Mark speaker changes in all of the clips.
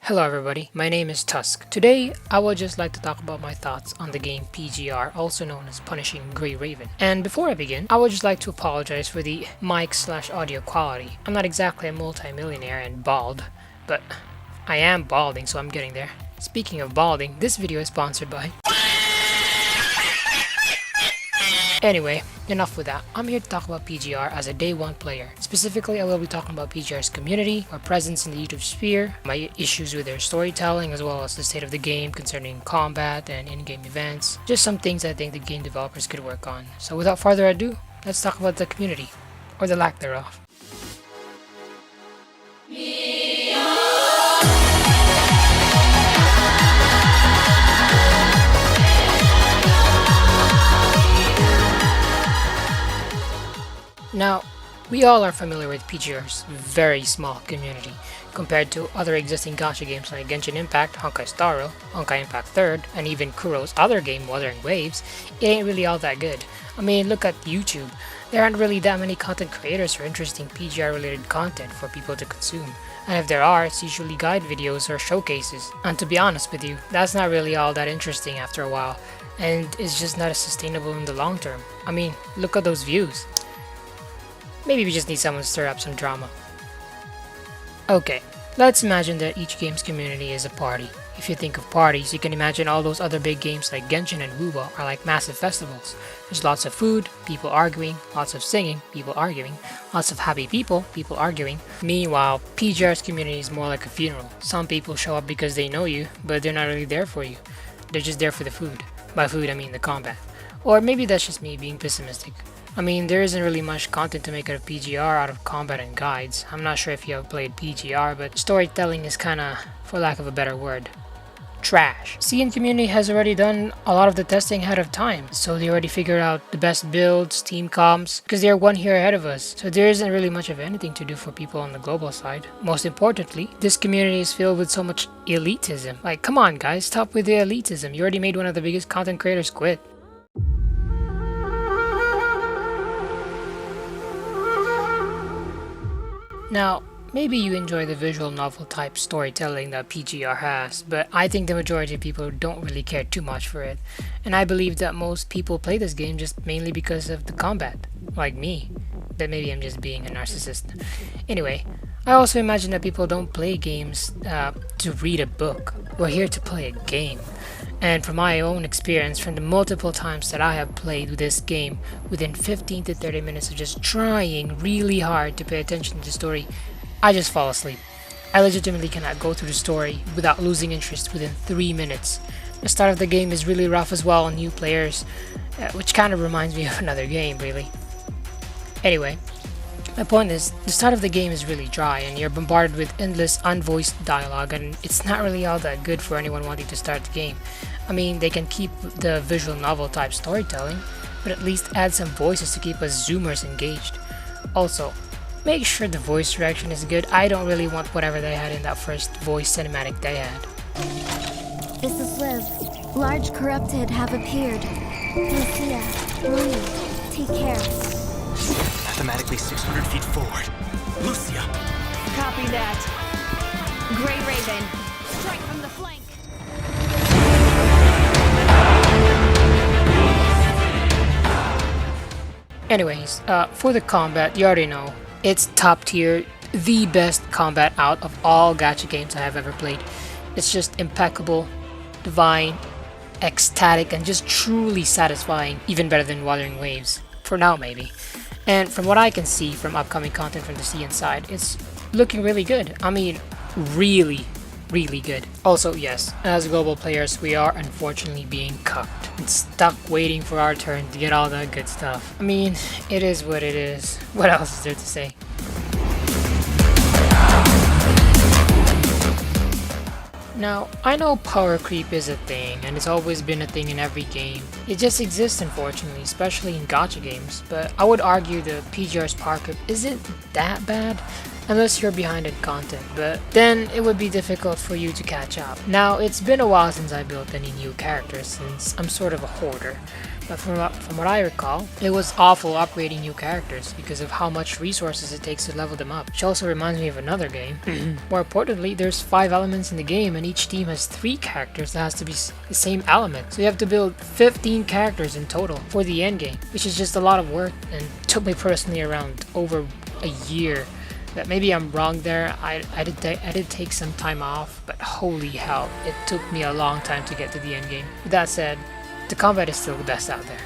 Speaker 1: Hello everybody, my name is Tusk. Today, I would just like to talk about my thoughts on the game PGR, also known as Punishing Grey Raven. And before I begin, I would just like to apologize for the mic/audio quality. I'm not exactly a multi-millionaire and bald, but I am balding, so I'm getting there. Speaking of balding, this video is sponsored by... Anyway, enough with that. I'm here to talk about PGR as a day one player. Specifically, I will be talking about PGR's community, our presence in the YouTube sphere, my issues with their storytelling, as well as the state of the game concerning combat and in-game events. Just some things I think the game developers could work on. So without further ado, let's talk about the community, or the lack thereof. Now, we all are familiar with PGR's very small community compared to other existing gacha games like Genshin Impact, Honkai Star Rail, Honkai Impact 3rd, and even Kuro's other game, Wuthering Waves. It ain't really all that good. I mean, look at YouTube. There aren't really that many content creators or interesting PGR related content for people to consume. And if there are, it's usually guide videos or showcases. And to be honest with you, that's not really all that interesting after a while, and it's just not as sustainable in the long term. I mean, look at those views. Maybe we just need someone to stir up some drama. Okay, let's imagine that each game's community is a party. If you think of parties, you can imagine all those other big games like Genshin and WOAH are like massive festivals. There's lots of food, people arguing, lots of singing, people arguing, lots of happy people, people arguing. Meanwhile, PGR's community is more like a funeral. Some people show up because they know you, but they're not really there for you. They're just there for the food. By food, I mean the combat. Or maybe that's just me being pessimistic. I mean, there isn't really much content to make out of PGR out of combat and guides. I'm not sure if you have played PGR, but storytelling is kinda, for lack of a better word, trash. CN community has already done a lot of the testing ahead of time, so they already figured out the best builds, team comps, because they're 1 year ahead of us. So there isn't really much of anything to do for people on the global side. Most importantly, this community is filled with so much elitism. Like, come on guys, stop with the elitism. You already made one of the biggest content creators quit. Now, maybe you enjoy the visual novel type storytelling that PGR has, but I think the majority of people don't really care too much for it. And I believe that most people play this game just mainly because of the combat, like me. But maybe I'm just being a narcissist. Anyway, I also imagine that people don't play games to read a book. We're here to play a game. And from my own experience, from the multiple times that I have played this game, within 15 to 30 minutes of just trying really hard to pay attention to the story, I just fall asleep. I legitimately cannot go through the story without losing interest within 3 minutes. The start of the game is really rough as well on new players, which kind of reminds me of another game, really. Anyway, my point is, the start of the game is really dry and you're bombarded with endless unvoiced dialogue, and it's not really all that good for anyone wanting to start the game. I mean, they can keep the visual novel type storytelling, but at least add some voices to keep us Zoomers engaged. Also, make sure the voice direction is good. I don't really want whatever they had in that first voice cinematic they had.
Speaker 2: This is Liv. Large corrupted have appeared. Lucia, Lily, take care.
Speaker 3: Mathematically 600 feet forward. Lucia!
Speaker 4: Copy that. Grey Raven, strike from the flank.
Speaker 1: Anyways, for the combat, you already know, it's top tier, the best combat out of all gacha games I have ever played. It's just impeccable, divine, ecstatic, and just truly satisfying, even better than Wuthering Waves. For now, maybe. And from what I can see from upcoming content from the CN side, it's looking really good. I mean, really good. Also, yes, as global players, we are unfortunately being cucked and stuck waiting for our turn to get all that good stuff. I mean, it is what it is. What else is there to say? Now, I know power creep is a thing, and it's always been a thing in every game. It just exists, unfortunately, especially in gacha games, but I would argue the PGR's power creep isn't that bad. unless you're behind in content, but then it would be difficult for you to catch up. Now, it's been a while since I built any new characters since I'm sort of a hoarder. But from what I recall, it was awful upgrading new characters because of how much resources it takes to level them up. Which also reminds me of another game. More importantly, there's 5 elements in the game and each team has 3 characters that has to be the same element. So you have to build 15 characters in total for the end game, which is just a lot of work and took me personally around over a year. But maybe I'm wrong there. I did take some time off, but holy hell, it took me a long time to get to the end game. With that said, the combat is still the best out there.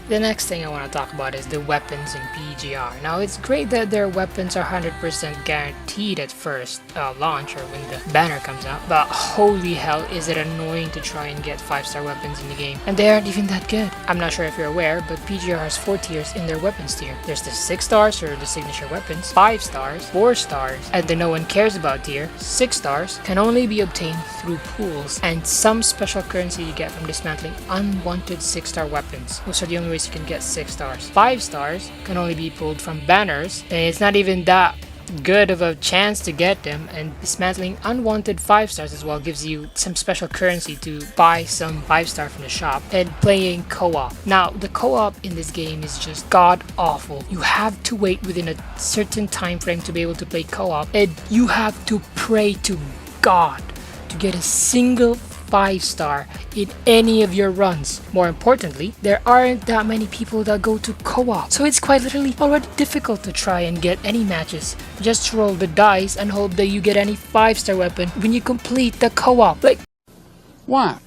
Speaker 1: The next thing I want to talk about is the weapons in PGR. Now, it's great that their weapons are 100% guaranteed at first launch or when the banner comes out, but holy hell is it annoying to try and get 5-star weapons in the game, and they aren't even that good. I'm not sure if you're aware, but PGR has 4 tiers in their weapons tier. There's the 6 stars or the signature weapons, 5 stars, 4 stars, and the no one cares about tier, 6 stars, can only be obtained through pools, and some special currency you get from dismantling unwanted 6-star weapons. Those are the only ways you can get 6 stars. 5 stars can only be pulled from banners, and it's not even that good of a chance to get them, and dismantling unwanted 5 stars as well gives you some special currency to buy some 5-star from the shop, and playing co-op. Now, the co-op in this game is just god awful. You have to wait within a certain time frame to be able to play co-op, and you have to pray to God to get a single 5-star in any of your runs. More importantly, there aren't that many people that go to co-op, so it's quite literally already difficult to try and get any matches. Just roll the dice and hope that you get any 5-star weapon when you complete the co-op. Like,
Speaker 5: Why?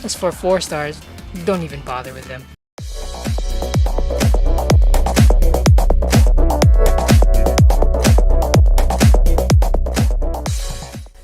Speaker 1: as for 4 stars, don't even bother with them.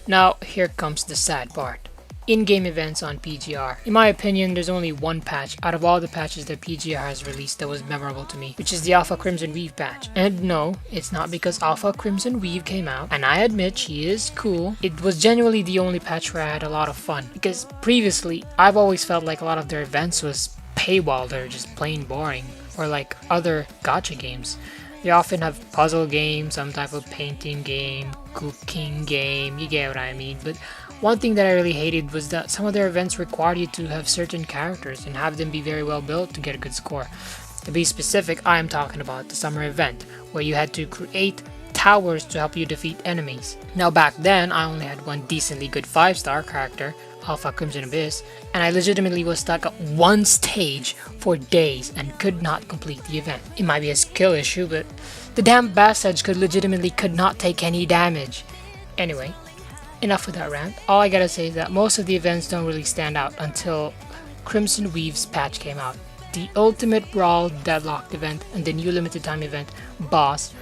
Speaker 1: Now, here comes the sad part. In-game events on PGR. In my opinion, there's only one patch out of all the patches that PGR has released that was memorable to me, which is the Alpha Crimson Weave patch. And no, it's not because Alpha Crimson Weave came out, and I admit she is cool. It was genuinely the only patch where I had a lot of fun, because previously, I've always felt like a lot of their events was paywalled or just plain boring, or like other gacha games. They often have puzzle games, some type of painting game, cooking game, you get what I mean. But one thing that I really hated was that some of their events required you to have certain characters and have them be very well built to get a good score. To be specific, I am talking about the summer event, where you had to create towers to help you defeat enemies. Now back then, I only had one decently good 5-star character, Alpha Crimson Abyss, and I legitimately was stuck at one stage for days and could not complete the event. It might be a skill issue, but the damn bastards could not take any damage. Anyway, enough with that rant. All I gotta say is that most of the events don't really stand out until Crimson Weave's patch came out. The Ultimate Brawl Deadlocked event and the new limited time event, Boss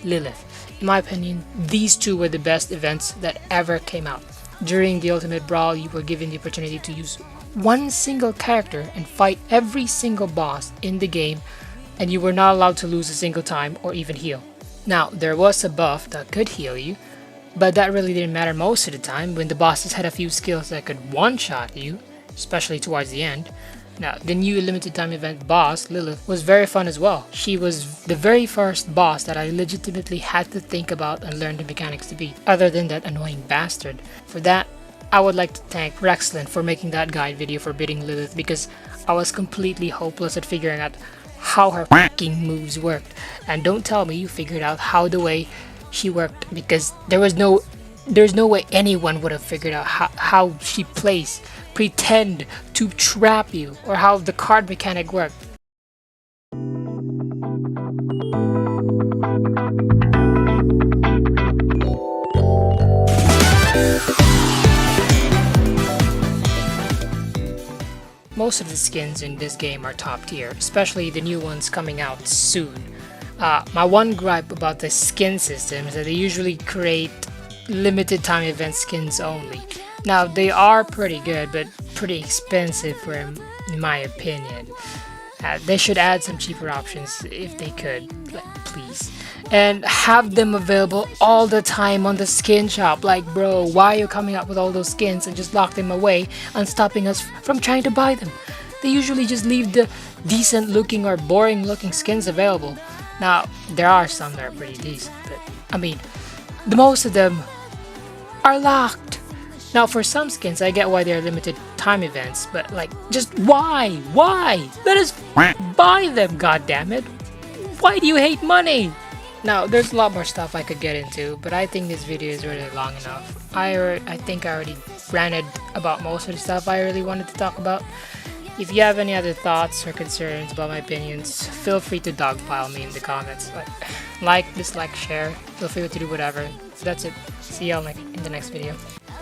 Speaker 1: Lilith. In my opinion, these two were the best events that ever came out. During the Ultimate Brawl, you were given the opportunity to use one single character and fight every single boss in the game, and you were not allowed to lose a single time or even heal. Now, there was a buff that could heal you, but that really didn't matter most of the time when the bosses had a few skills that could one-shot you, especially towards the end. Now, the new limited time event boss, Lilith, was very fun as well. She was the very first boss that I legitimately had to think about and learn the mechanics to beat, other than that annoying bastard. For that, I would like to thank Rexlin for making that guide video for beating Lilith, because I was completely hopeless at figuring out how her fucking moves worked. And don't tell me you figured out how the way she worked, because there's no way anyone would have figured out how she plays, pretend to trap you, or how the card mechanic worked. Most of the skins in this game are top tier, especially the new ones coming out soon. My one gripe about the skin system is that they usually create limited time event skins only. Now, they are pretty good, but pretty expensive in my opinion. They should add some cheaper options if they could, like, please. And have them available all the time on the skin shop. Like, bro, why are you coming up with all those skins and just lock them away and stopping us from trying to buy them? They usually just leave the decent looking or boring looking skins available. Now, there are some that are pretty decent, but I mean, the most of them are locked. Now, for some skins, I get why they're limited time events, but like, just why? Why? Let us buy them, goddammit. Why do you hate money? Now, there's a lot more stuff I could get into, but I think this video is really long enough. I think I already ranted about most of the stuff I really wanted to talk about. If you have any other thoughts or concerns about my opinions, feel free to dogpile me in the comments. Like, dislike, share, feel free to do whatever. So that's it. See y'all in the next video.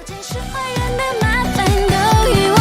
Speaker 2: 这是花园的麻烦都遗忘。